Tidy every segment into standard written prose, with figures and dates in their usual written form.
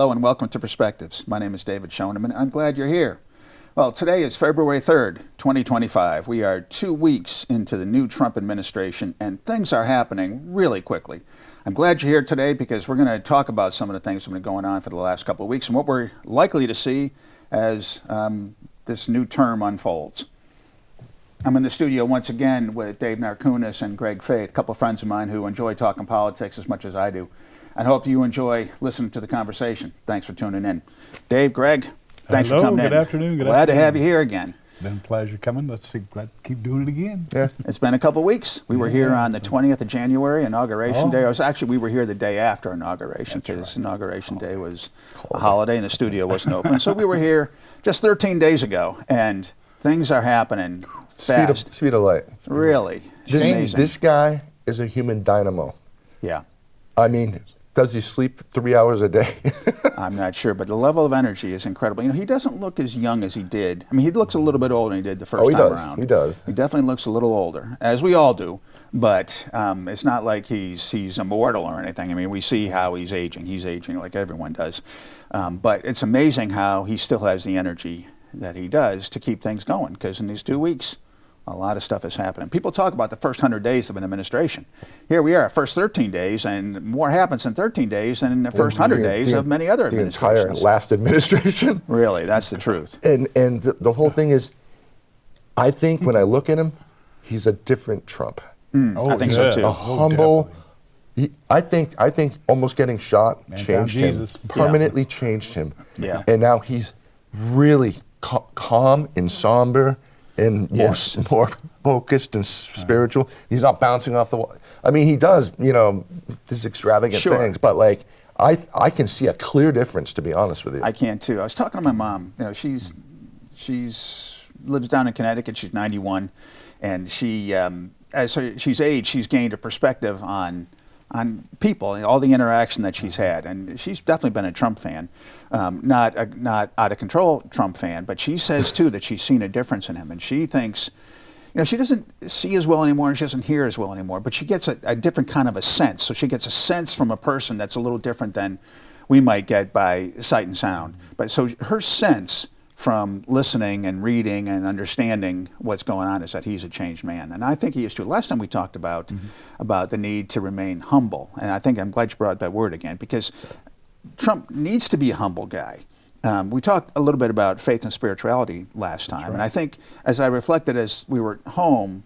Hello and welcome to Perspectives. My name is David Schoneman. I'm glad you're here. Well, today is February 3rd, 2025. We are 2 weeks into the new Trump administration and things are happening really quickly. I'm glad you're here today because we're going to talk about some of the things that have been going on for the last couple of weeks and what we're likely to see as this new term unfolds. I'm in the studio once again with Dave Narkunas and Greg Faith, a couple of friends of mine who enjoy talking politics as much as I do. I hope you enjoy listening to the conversation. Thanks for tuning in. Dave, Greg, thanks for coming in. Good afternoon. Glad to have you here again. Been a pleasure coming. Let's see, glad to keep doing it again. Yeah, it's been a couple of weeks. We were here on the 20th of January, Inauguration Day. We were here the day after Inauguration because Inauguration Day was a holiday and the studio wasn't open. So we were here just 13 days ago, and things are happening fast. Speed of light. Really. Amazing. This guy is a human dynamo. Yeah. I mean, does he sleep 3 hours a day? I'm not sure, but the level of energy is incredible. You know, he doesn't look as young as he did. I mean, he looks a little bit older than he did the first time around. He does. He definitely looks a little older, as we all do. But it's not like he's immortal or anything. I mean, we see how he's aging. He's aging like everyone does. But it's amazing how he still has the energy that he does to keep things going, because in these 2 weeks, a lot of stuff is happening. People talk about the first 100 days of an administration. Here we are, first 13 days, and more happens in 13 days than in the first 100 days of many other administrations. The entire last administration. Really, that's the truth. And the whole thing is, I think when I look at him, he's a different Trump. I think so too. A humble. I think almost getting shot changed him. Permanently changed him. Yeah. And now he's really calm and somber. And more focused and spiritual. He's not bouncing off the wall. I mean, he does, these extravagant things, but like, I can see a clear difference, to be honest with you. I can too. I was talking to my mom. You know, she's lives down in Connecticut. She's 91, and she, as she's aged, she's gained a perspective on people and all the interaction that she's had, and she's definitely been a Trump fan, not out of control Trump fan, but she says too that she's seen a difference in him, and she thinks, she doesn't see as well anymore, and she doesn't hear as well anymore, but she gets a different kind of a sense. So she gets a sense from a person that's a little different than we might get by sight and sound. But so her sense from listening and reading and understanding what's going on is that he's a changed man. And I think he is too. Last time we talked about the need to remain humble. And I think I'm glad you brought up that word again, because Trump needs to be a humble guy. We talked a little bit about faith and spirituality last time. Right. And I think as I reflected as we were home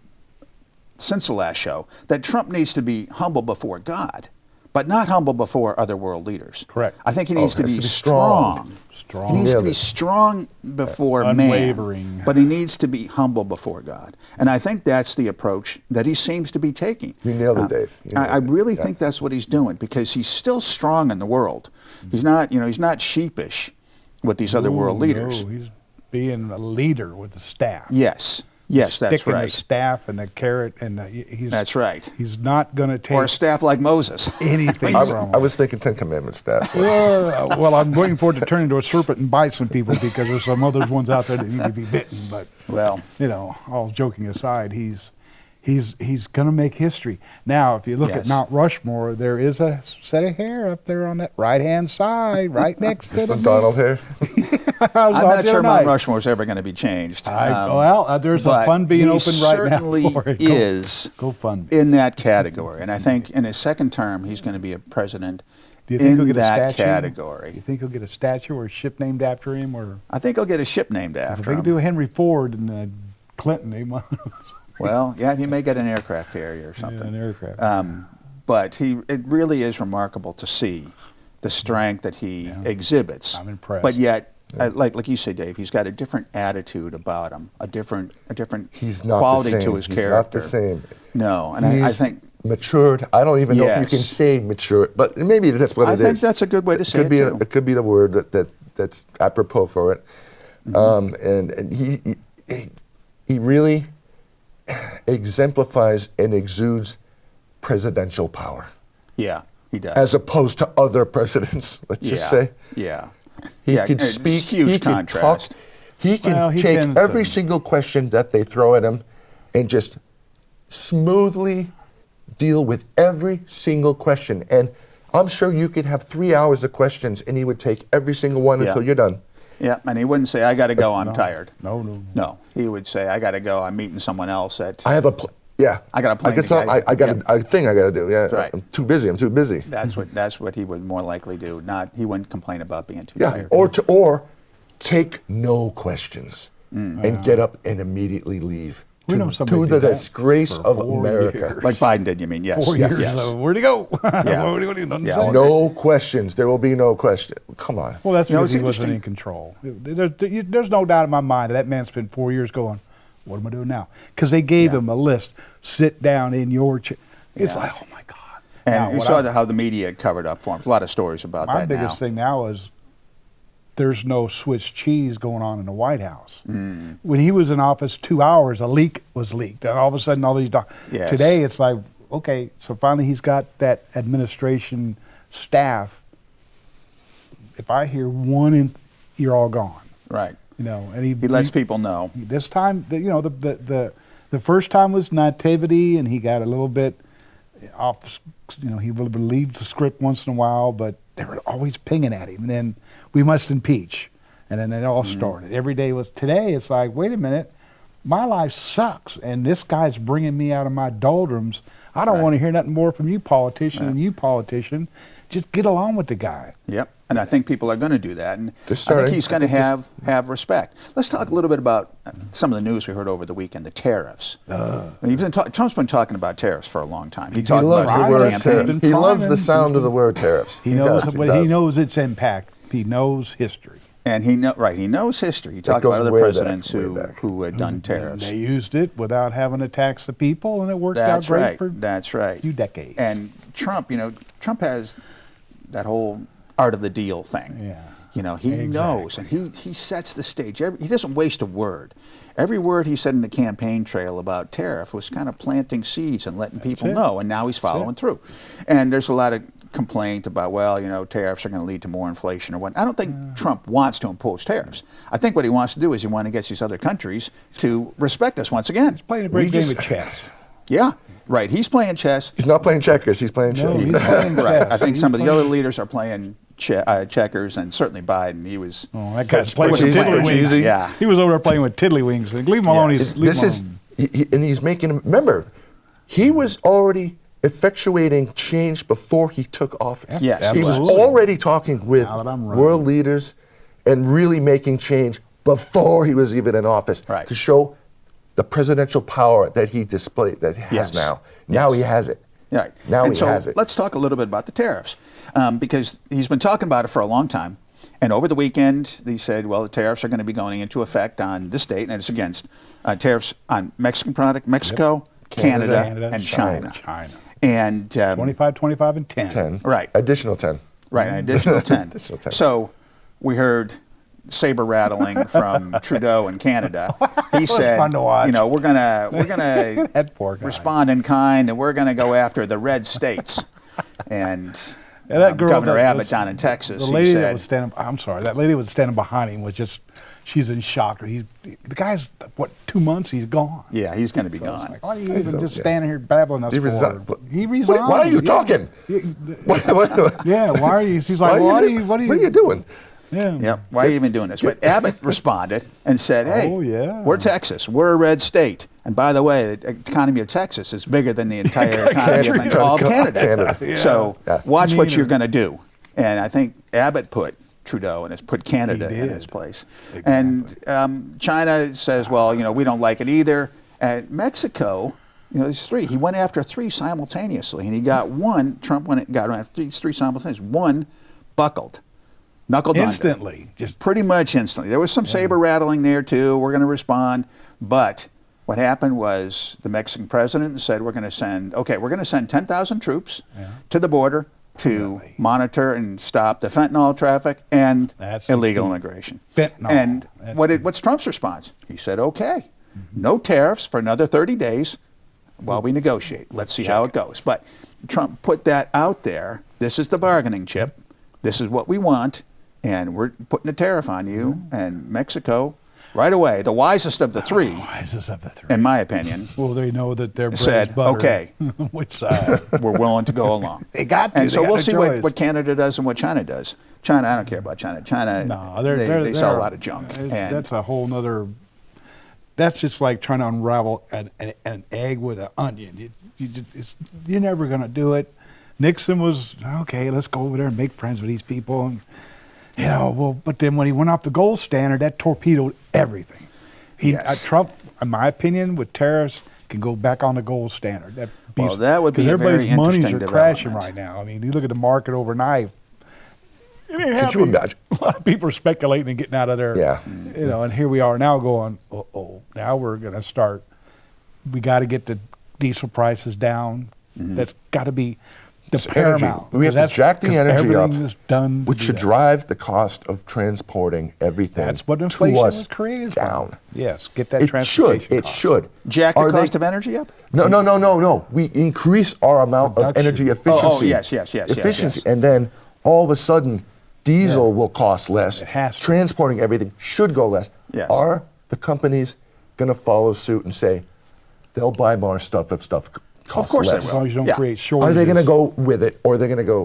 since the last show, that Trump needs to be humble before God, but not humble before other world leaders. Correct. I think he needs to be strong. He needs to be strong before unwavering. Man, but he needs to be humble before God. And I think that's the approach that he seems to be taking. You nailed it, Dave. I really think that's what he's doing, because he's still strong in the world. He's not, he's not sheepish with these other world leaders. No, he's being a leader with the staff. Yes. Yes, that's sticking right. the staff and the carrot, and that's right. He's not going to take or a staff like Moses. Anything from I was thinking 10 Commandments staff. Well, I'm waiting for it to turn into a serpent and bite some people, because there's some other ones out there that need to be bitten. But all joking aside, he's going to make history. Now, if you look at Mount Rushmore, there is a set of hair up there on that right-hand side, right next to some Donald hair. I'm not sure Mount Rushmore is ever going to be changed. There's a fund being opened right now for it. He certainly is in that category. And I think in his second term, he's going to be a president Do you think he'll get that a statue? Category. You think he'll get a statue or a ship named after him? Or I think he'll get a ship named after him. If they could do Henry Ford and Clinton, they might. Well, yeah, he may get an aircraft carrier or something. Yeah, an aircraft. But it really is remarkable to see the strength that he exhibits. I'm impressed. But yet, like you say, Dave, he's got a different attitude about him, a different quality to his character. He's not the same. No, and I think matured. I don't even know if you can say mature, but maybe that's what it is. I think that's a good way to say it too. It could be the word that's apropos for it. And he really exemplifies and exudes presidential power. Yeah, he does. As opposed to other presidents, let's just say. Yeah. He can speak. Huge he contrast. Can talk. He can take every single question that they throw at him and just smoothly deal with every single question. And I'm sure you could have 3 hours of questions, and he would take every single one until you're done. Yeah, and he wouldn't say, "I got to go. I'm tired." No. No, he would say, "I got to go. I'm meeting someone else at." I have a I got a plane. I got a thing I got to do. Yeah, right. I'm too busy. That's what he would more likely do. He wouldn't complain about being too Yeah, tired. or take no questions and get up and immediately leave. We know somebody to did the that disgrace for of 4 America. years. Like Biden did, you mean? Yes. 4 years. Yes. So where'd he go? Yeah. What do you nothing to Yeah. say? No questions. There will be no question. Come on. Well, that's because it's he wasn't interesting. in control. There's no doubt in my mind that man spent 4 years going, what am I doing now? Because they gave him a list. Sit down in your chair. It's like, oh my God. And Now, you what saw how the media covered up for him. A lot of stories about my that biggest thing now is there's no Swiss cheese going on in the White House. When he was in office 2 hours, a leak was leaked. And all of a sudden, all these Yes. Today, it's like, okay, so finally he's got that administration staff. If I hear one, you're all gone. Right. You know, and he lets people know. This time, the first time was nativity, and he got a little bit off. You know, he would leave the script once in a while, but they were always pinging at him. And then we must impeach, and then it all started. Every day was today. It's like, wait a minute, my life sucks, and this guy's bringing me out of my doldrums. I don't want to hear nothing more from you, politician, and you, politician. Just get along with the guy. Yep. And I think people are going to do that. And I starting. think he's going to have respect. Let's talk a little bit about some of the news we heard over the weekend, the tariffs. Trump's been talking about tariffs for a long time. He talked loves about the word campaign. tariffs. He loves the sound of the word tariffs. He knows, does, but he knows its impact. He knows history. And he knows history. He talked goes about other way back, presidents way back. who had done tariffs. They used it without having to tax the people, and it worked That's out great right. for That's right. a few decades. And Trump, Trump has that whole art of the deal thing. Yeah. He knows, and he sets the stage. He doesn't waste a word. Every word he said in the campaign trail about tariff was kind of planting seeds and letting people know, and now he's following through. And there's a lot of complaint about, tariffs are going to lead to more inflation or what. I don't think Trump wants to impose tariffs. I think what he wants to do is he wants to get these other countries to respect us once again. He's playing a great game of chess. Yeah, right. He's playing chess. He's not playing checkers. He's playing chess. He's playing Right. chess. I think some of the other leaders are playing checkers, and certainly Biden. He was. Oh, that guy's playing with Cheesy, tiddlywinks. cheesy. Yeah. He was over there playing with tiddlywinks. Leave him alone. He's leave This him is, alone. and he's making. Remember, he was already effectuating change before he took office. Yes, he was absolutely. already talking with Now that I'm running. world leaders and really making change before he was even in office Right. to show the presidential power that he displayed, that he has Yes. now. Now he has it. Right. Now and he so has it. Let's talk a little bit about the tariffs, because he's been talking about it for a long time. And over the weekend, they said, well, the tariffs are going to be going into effect on this date, and it's against tariffs on Mexican product, Mexico, Canada, and China. And 25, 25, and 10. 10. Right. Additional 10. Right, an additional 10. Additional 10. So we heard saber rattling from Trudeau in Canada. He said, fun to watch. we're gonna That poor guy. respond in kind, and we're gonna go after the red states. And That girl, Governor that Abbott was- down in Texas, The he lady that said, was standing, I'm sorry, that lady was standing behind him was just, she's in shock. The guy's, 2 months, he's gone. yeah, he's gonna be So it's gone. like, why are you He's even just okay. standing here babbling us He for? resi- He resigned. Why are you Yeah. talking? Yeah, why are you? She's like, what are you? What are you doing? Yeah. Yep. Why are you even doing this? But Abbott responded and said, hey, Oh, yeah. we're Texas. We're a red state. And by the way, the economy of Texas is bigger than the entire economy of all of Canada. Canada. So Yeah. watch what Meaner. you're going to do. And I think Abbott put Trudeau and has put Canada He in did. his place. And China says, well, we don't like it either. And Mexico, there's three. He went after three simultaneously, and he got one. Trump got after three simultaneously. One buckled. Knuckled under. Instantly. Just Pretty much instantly. There was some saber rattling there too. We're going to respond. But what happened was the Mexican president said we're going to send 10,000 troops to the border to Really? monitor and stop the fentanyl traffic and That's the illegal key. immigration. Fentanyl. And That's what's Trump's response? He said, okay, no tariffs for another 30 days while we negotiate. Let's see how it goes. But Trump put that out there. This is the bargaining chip. This is what we want. And we're putting a tariff on you, and Mexico right away, the wisest of the three, in my opinion, well, they know that their bread said, is butter. okay, Which side? we're willing to go along. They got to. And so They got we'll no see choice. what Canada does and what China does. China, I don't care about China. China, No, they sell a lot of junk. And that's a whole nother. That's just like trying to unravel an egg with an onion. You're never going to do it. Nixon was, okay, let's go over there and make friends with these people. And, but then when he went off the gold standard, that torpedoed everything. Trump, in my opinion, with tariffs, can go back on the gold standard. That would be a very interesting everybody's monies are crashing development. right now. I mean, you look at the market overnight. Could you imagine? A lot of people are speculating and getting out of there. Yeah. And here we are now going, now we're going to start. We got to get the diesel prices down. That's got to be the paramount. We have to jack the energy up, done which should drive the cost of transporting everything. That's what inflation to us was created down. for. Yes, get that It transportation should. It cost. should. Jack the cost of energy up? No. We increase our amount of Production. energy efficiency. Yes. Efficiency, and then all of a sudden, diesel will cost less. It has to. Transporting everything should go less. Yes. Are the companies going to follow suit and say they'll buy more stuff if stuff costs course they less? As long as you don't create shortages. Are they going to go with it, or are they going to go,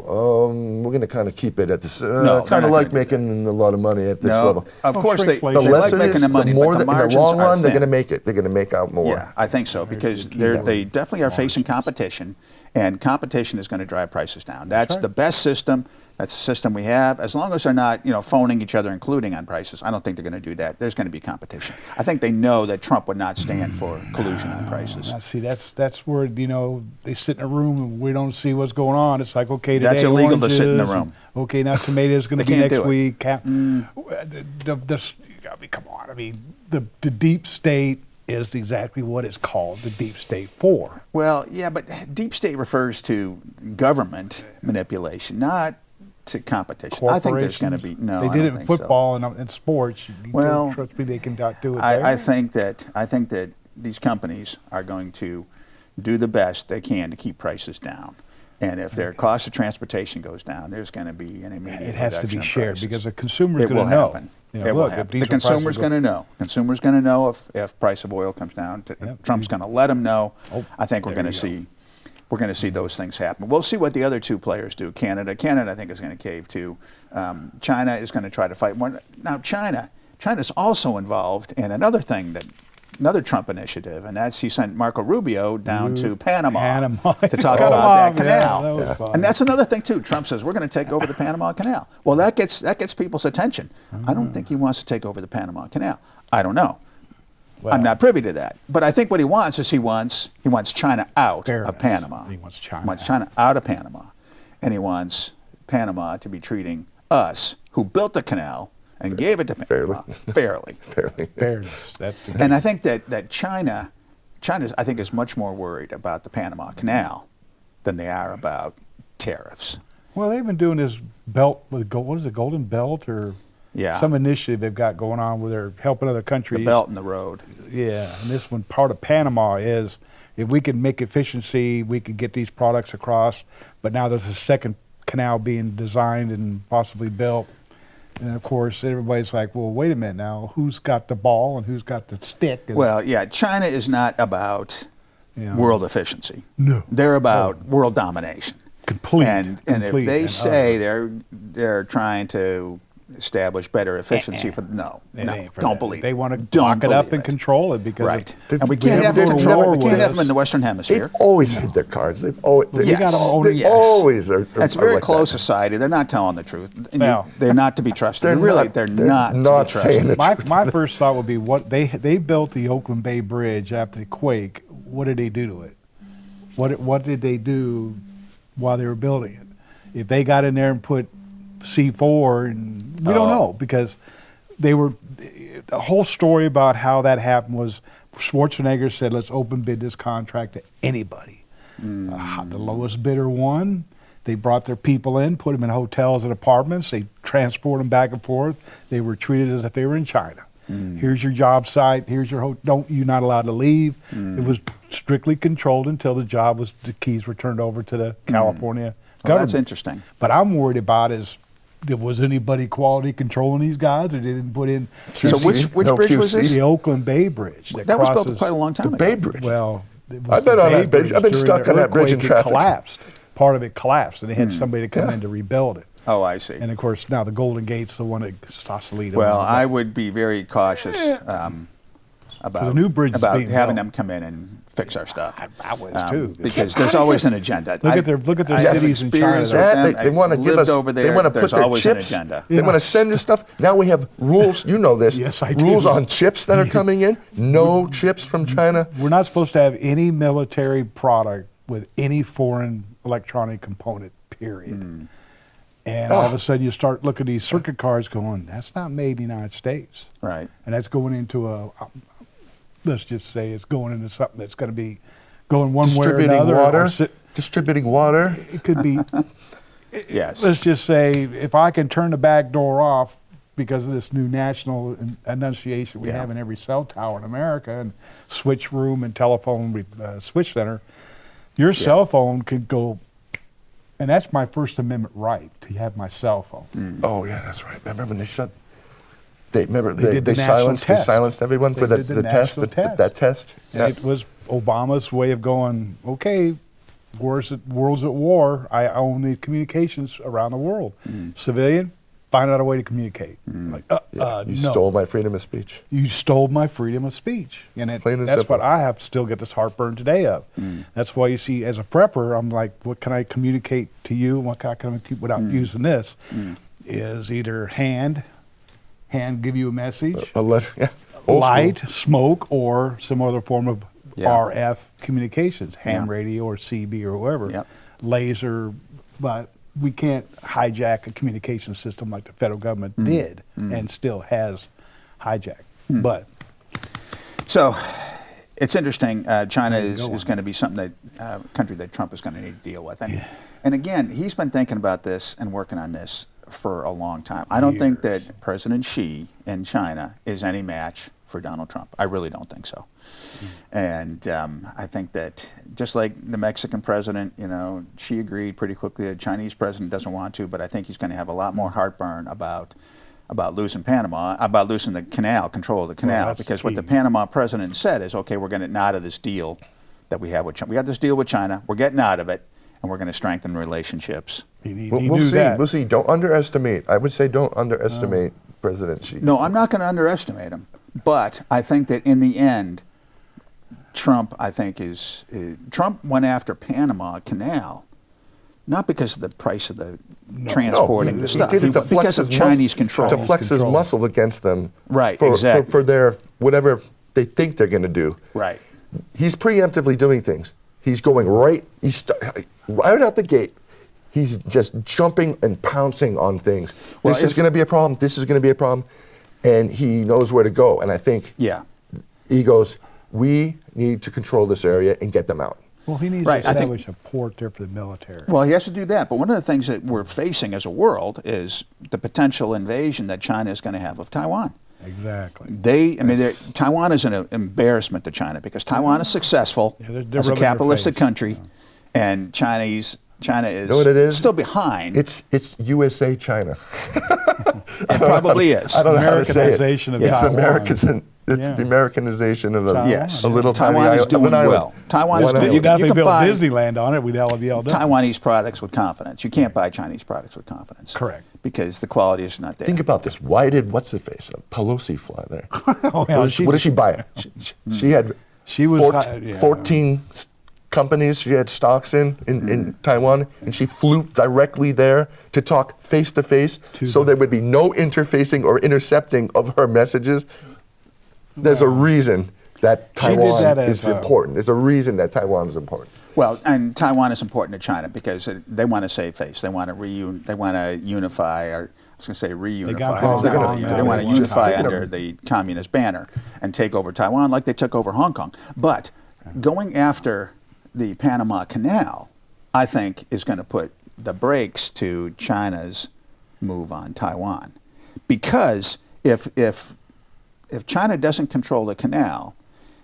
we're going to kind of keep it at this, No, kind they're of not like gonna do making a lot of money at this No, level? of course they shrinkflation. The like less it making is, the money, the more but that the in the margins long are run, they're thin. going to make it. They're going to make out more. Yeah, I think so, because they definitely are facing competition, and competition is going to drive prices down. That's the best system. That's the system we have. As long as they're not, phoning each other, including on prices, I don't think they're going to do that. There's going to be competition. I think they know that Trump would not stand for collusion on prices. Now, see, that's where they sit in a room and we don't see what's going on. It's like, okay, today That's illegal to oranges, sit in the room. Okay, now tomatoes going to They be can't next do it. week. Come on. I mean, the deep state is exactly what it's called, the deep state for. Well, yeah, but deep state refers to government manipulation, not to competition. I think there's going to be no. They I did don't it in think so. football and in sports. Well, Trust me, they can do it there. I think that these companies are going to do the best they can to keep prices down. And if their cost of transportation goes down, there's going to be an immediate it has to reduction be in shared prices. because the consumer's It going will to know. happen. It It will look, if happen. diesel The consumer's prices going to know. Consumer's going to know if price of oil comes down. Trump's going to let them know. I think we're going to see. We're going to see those things happen. We'll see what the other two players do. Canada, I think, is going to cave too. China is going to try to fight more. Now, China's also involved in another Trump initiative, and that's he sent Marco Rubio down to Panama to talk about that canal. Yeah, that was and that's another thing too. Trump says we're going to take over the Panama Canal. Well, that gets people's attention. I don't think he wants to take over the Panama Canal. I don't know. Well, I'm not privy to that. But I think what he wants is he wants China out of Panama. He wants China. He wants China out of Panama. And he wants Panama to be treating us, who built the canal and gave it to Panama, fairly. Fairness. That's the And I think that China I think is much more worried about the Panama Canal than they are about tariffs. Well, they've been doing this belt with what is it, Golden Belt or some initiative they've got going on where they're helping other countries. The belt and the road. Yeah, and this one, part of Panama is if we can make efficiency, we could get these products across. But now there's a second canal being designed and possibly built. And of course, everybody's like, well, wait a minute now, who's got the ball and who's got the stick? Well, yeah, China is not about world efficiency. No. They're about world domination. Complete. And if they say they're trying to establish better efficiency don't believe it. They want to lock it up and control it because and we can't have them in the Western Hemisphere. They've always hid their cards. They've always always are That's very like close that. society. They're not telling the truth. No. They're not to be trusted. They're not saying the truth. My first thought would be what they built the Oakland Bay Bridge after the quake. What did they do to it? What did they do while they were building it? If they got in there and put C4, and we don't know because they were. The whole story about how that happened was Schwarzenegger said, "Let's open bid this contract to anybody." The lowest bidder won. They brought their people in, put them in hotels and apartments. They transport them back and forth. They were treated as if they were in China. Here's your job site. Here's your you're not allowed to leave. It was strictly controlled until the keys were turned over to the California government. That's interesting. But I'm worried about is Was anybody quality controlling these guys, or they didn't put in? So which bridge was this? The Oakland Bay Bridge. That was built quite a long time ago. Bay Bridge. Well, I've been on that bridge. I've been stuck on that bridge in traffic. It collapsed. Part of it collapsed, and they had somebody to come in to rebuild it. Oh, I see. And of course, now the Golden Gate's the one at Sausalito. Well, I would be very cautious about the new bridge is about being having built. them come in and fix our stuff. I was too. Because there's always an agenda. Look at their cities in China. They want to give us. Over there, they want to put there's their always chips. an agenda. They want to send us stuff. Now we have rules. You know this. Yes, I do. Rules on chips that are coming in. No chips from China. We're not supposed to have any military product with any foreign electronic component, period. And all of a sudden you start looking at these circuit cards going, that's not made in the United States. Right. And that's going into let's just say it's going into something that's going to be going one way or another. Distributing water. It could be, Yes. let's just say, if I can turn the back door off because of this new national enunciation we have in every cell tower in America, and switch room and telephone switch center, your cell phone could go, and that's my First Amendment right, to have my cell phone. Oh yeah, that's right. Remember when they shut? They did the national test. They silenced everyone for the test. That test. And it was Obama's way of going, okay, world's at war. I own the communications around the world. Civilian, find out a way to communicate. Like, You no. stole my freedom of speech. You stole my freedom of speech. And that's simple. what I have still get this heartburn today of. That's why you see, as a prepper, I'm like, what can I communicate to you? What can I communicate without using this? Is either hand give you a message, Old light, school. smoke, or some other form of Yeah. RF communications, ham radio or CB or whoever, Yep. laser, but we can't hijack a communication system like the federal government did and still has hijacked. But So it's interesting. China is going to be something that country that Trump is going to need to deal with. And again, he's been thinking about this and working on this for a long time. I don't think that President Xi in China is any match for Donald Trump. I really don't think so. And I think that just like the Mexican president, Xi agreed pretty quickly. The Chinese president doesn't want to, but I think he's going to have a lot more heartburn about losing Panama, about losing the canal, control of the canal, because what the Panama president said is, okay, we're getting out of this deal that we have with China. We got this deal with China, we're getting out of it, and we're going to strengthen relationships. We'll see. That. We'll see. Don't underestimate. I would say don't underestimate President Xi. No, I'm not going to underestimate him, but I think that in the end, Trump Trump went after Panama Canal, not because of the price of the transporting the stuff, He did it to because of Chinese control. To flex his muscle against them. Right, for, exactly. For their, whatever they think they're going to do. Right. He's preemptively doing things. He's going right out the gate. He's just jumping and pouncing on things. Well, this is going to be a problem. This is going to be a problem. And he knows where to go. And I think he goes, we need to control this area and get them out. Well, he needs to establish a port there for the military. Well, he has to do that. But one of the things that we're facing as a world is the potential invasion that China is going to have of Taiwan. Exactly. Taiwan is an embarrassment to China because Taiwan is successful as a capitalistic country, and China is what it is? Still behind. It's USA China. It probably is. I don't know how to say it. Americanization of It's Taiwan. It's the Americanization of a little Taiwan tiny is doing island. well. Taiwan is doing. You got to build buy Disneyland on it. We'd all have yelled up. Taiwanese products with confidence. You can't buy Chinese products with confidence. Correct. Because the quality is not there. Think about this. Why did what's-her-face, Pelosi, fly there? Oh, What did she buy? She had 14 companies she had stocks in Taiwan, and she flew directly there to talk face-to-face so there would be no interfacing or intercepting of her messages. There's a reason that Taiwan is important. There's a reason that Taiwan is important. Well, and Taiwan is important to China because they want to save face. They want to unify, or I was going to say reunify. They want to unify under the communist banner and take over Taiwan like they took over Hong Kong. But going after the Panama Canal, I think, is going to put the brakes to China's move on Taiwan, because if China doesn't control the canal,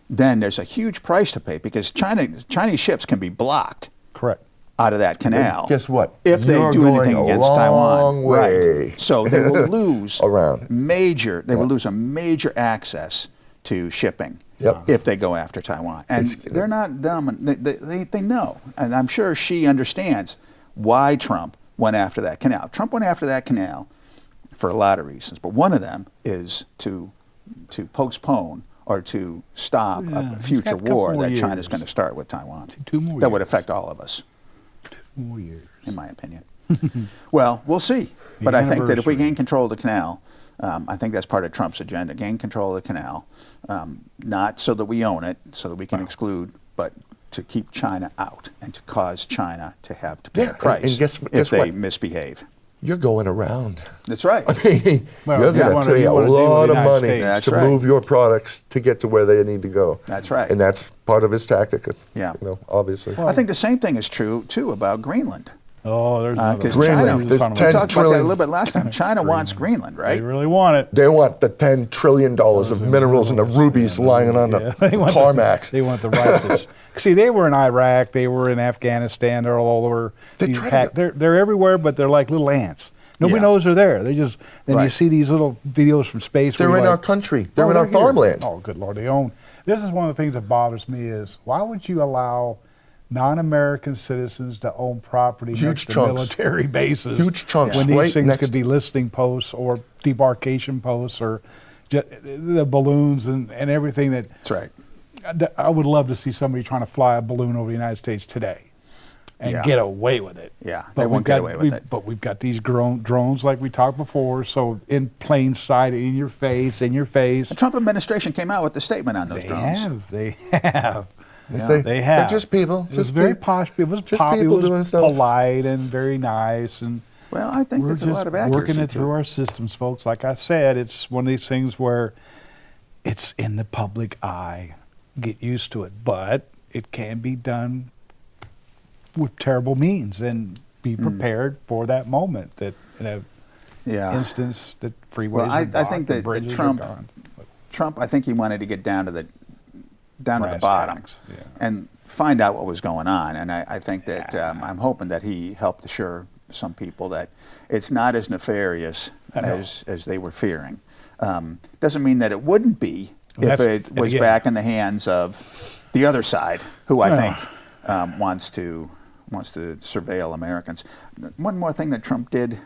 then there's a huge price to pay because Chinese ships can be blocked. Correct. out of that canal. Guess what? If they You're do anything going a against Taiwan, long way. right? So they will lose Around. They will lose a major access to shipping. Yep. If they go after Taiwan. And they're not dumb. They know. And I'm sure she understands why Trump went after that canal. Trump went after that canal for a lot of reasons, but one of them is to postpone or to stop a future war that China's going to start with Taiwan. 2 more that years. would affect all of us. 2 more years. In my opinion. Well, we'll see. But I think that if we gain control of the canal, I think that's part of Trump's agenda, gain control of the canal, not so that we own it, so that we can exclude, but to keep China out and to cause China to have to pay a price and guess if they what? misbehave. You're going around. That's right. I mean, Well, you're you going wanna- to pay you a wanna deal with lot the of United money States. That's to right. move your products to get to where they need to go. That's right. And that's part of his tactic. Yeah. You know, obviously. I think the same thing is true, too, about Greenland. Oh, there's another Because one. Greenland, China, we there's talked 10 about that a trillion little bit last time. China wants Greenland, They right? really want it. They want the $10 trillion of minerals and the rubies lying on the They want tarmacs. They want the rights. See, they were in Iraq. They were in Afghanistan. They're all over. They these try to they're everywhere, but they're like little ants. Nobody Yeah. knows they're there. They just then you Right. see these little videos from space. They're where in you're our like, country. They're in our here. farmland. Oh, good Lord, they own. This is one of the things that bothers me is why would you allow non-American citizens to own property Huge next to chunks. military bases? Huge chunks when these right things next- could be listening posts or debarkation posts or the balloons and everything that. That's right. I would love to see somebody trying to fly a balloon over the United States today and Yeah. get away with it. Yeah, But they we've won't get got- away with it. But we've got these drones like we talked before, so in plain sight, in your face. The Trump administration came out with a statement on those They drones. have. They They have. They're just people. It was very posh. It was just people it was doing stuff. polite and very nice, and Well, I think we're there's a just lot of accuracy working it to through our systems, folks. Like I said, it's one of these things where it's in the public eye. Get used to it, but it can be done with terrible means, and be prepared for that moment. That in a Yeah. instance that freeways Well, are I blocked think and that bridges are Trump- gone. Trump, I think he wanted to get down to the Brass bottom tacks, yeah. and find out what was going on. And I think that I'm hoping that he helped assure some people that it's not as nefarious as they were fearing. Doesn't mean that it wouldn't be if it was back in the hands of the other side, who I think wants to surveil Americans. One more thing that Trump did,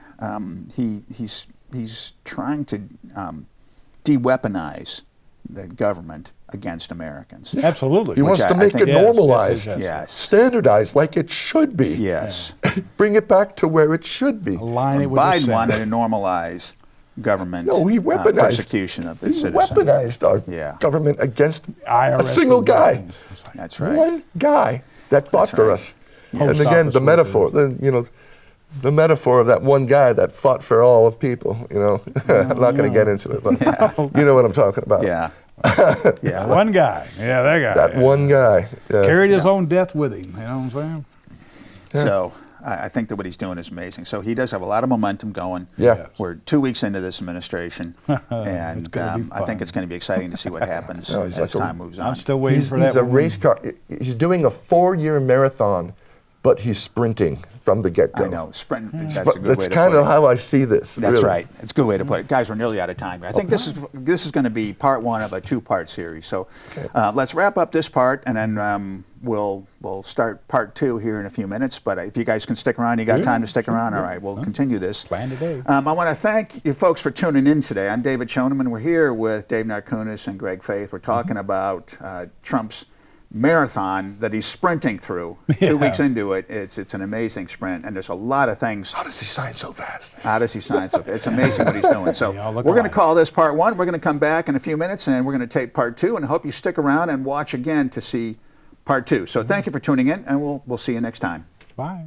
he's trying to de-weaponize the government against Americans. Absolutely. He wants I to make think- it Yes, normalized, yes. standardized like it should be. Yes. Bring it back to where it should be. Align it with the Biden Senate. wanted to normalize government No, he weaponized persecution of the He citizen. weaponized our Yeah. government against IRS a single with guy. weapons. It's like, That's right. One guy that fought for right. us. Post And again, office the with metaphor, the metaphor of that one guy that fought for all of people, I'm not going to get into it, but you know what I'm talking about. Yeah. Yeah. One guy. Yeah, that guy. That one guy. Yeah. Carried his own death with him. You know what I'm saying? So I think that what he's doing is amazing. So he does have a lot of momentum going. Yeah. We're 2 weeks into this administration, and gonna be I think fun. it's going to be exciting to see what happens No, he's as like a- time moves on. I'm still waiting He's for that. a one. race car. He's doing a 4-year marathon, but he's sprinting from the get-go. I know. Sprint. That's a But good that's way to kind put of it. how I see this. That's really. right. It's a good way to put it. Guys, we're nearly out of time. I think this is going to be part one of a 2-part series. So let's wrap up this part, and then we'll start part 2 here in a few minutes. But if you guys can stick around, you got time to stick around. All right, we'll continue this. Plan today. I want to thank you folks for tuning in today. I'm David Schoneman. We're here with Dave Narkunas and Greg Faith. We're talking about Trump's marathon that he's sprinting through. 2 weeks into it, it's an amazing sprint, and there's a lot of things. How does he sign so fast? How does he sign so? It's amazing what he's doing. So They all look we're going to alike. call this part 1. We're going to come back in a few minutes, and we're going to take part 2, and I hope you stick around and watch again to see part 2. So thank you for tuning in, and we'll see you next time. Bye.